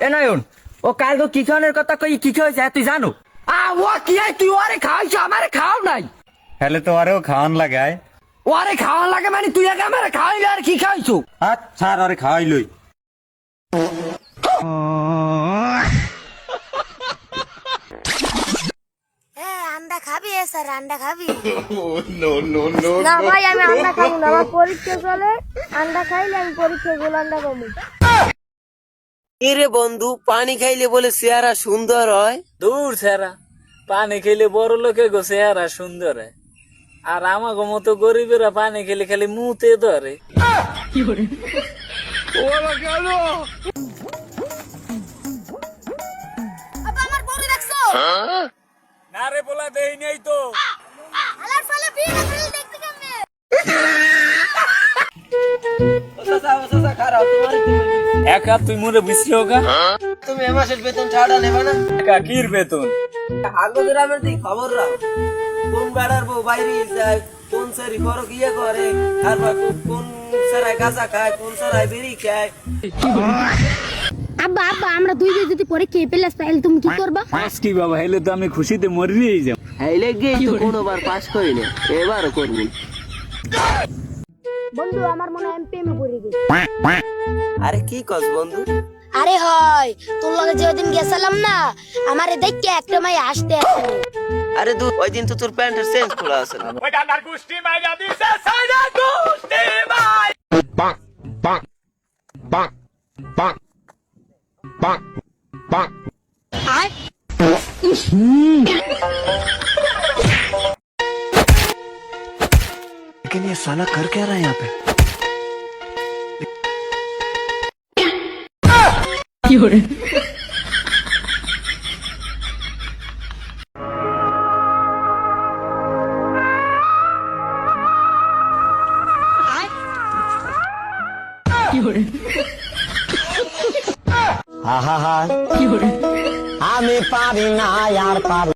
এ নয়ন, ও কালকে কি খাওয়ানোর কথা কই, কি হয়েছে তুই জানো? ও কি তুই ওরে খাওয়াইছো, আমারে খাওয়াও নাই? তাহলে তো আরেও খাওয়ান লাগায়। ওরে খাওয়ান লাগে মানে তুই আগে আমারে খাওয়াইলে আর কি খাওয়াইছো? আচ্ছা আরে খাওয়াই লই। আন্ডা খাবি স্যার? আন্ডা খাবি? না ভাই, আমি আন্ডা খাবো না। আমার পরীক্ষা চলে, আন্ডা খাইলে আমি পরীক্ষা গুলো আন্ডা পাবো। এরে বন্ধু, পানি খাইলে বলে চেহারা সুন্দর হয়। দূর ছেড়া, পানি খেলে বড় লোকে গো চেহারা সুন্দর হয়, আর আমাকে মতো গরিবেরা পানি খেলে খালি মুতে ধরে। আমার বড় দেখছো? না রে বলা দেই নাই তো। আলার ফলে বিয়ে না করলে দেখতে কেমনে? একা তুই মরে বিসি হোগা। তুমি এ মাসের বেতন ছাড়া নেবে না? একা কির বেতন? আগো গ্রামের দিক খবর রাখ, কোন বেড়ার বউ বাইরে যায়, কোন সারি করো ইয়ে করে, আর কোন সারায় গাঁজা খায়, কোন সারায় বিড়ি খায়। আব্বা আব্বা, আমরা দুই দিন যদি পরীক্ষা পেলাস তাহলে তুমি কি করবা? পাস কি বাবা, হেলে তো আমি খুশিতে মরিয়েই যাব। হাইলে গিয়ে তো কোনোবার পাস করি না, এবারও করবি। বন্ধু, আমার মনে হয় এমপি এমে পড়ে গেছে। আরে কি কস বন্ধু? আরে হয়, তোর লগে যেদিন গেছিলাম না, আমারে দেখকে একটা মাই আসতে আসে। আরে দু ওই দিন তো তোর প্যান্টের চেঞ্জ করা আছে না। ওই ডান্ডার গুষ্টি মাইরা দিছে, সাইরা গুষ্টি মাই। bonk, bonk, bonk, bonk, bonk, bonk. लेकिन ये साला कर क्या रहा है यहाँ पे? আমি পারি না আর পারি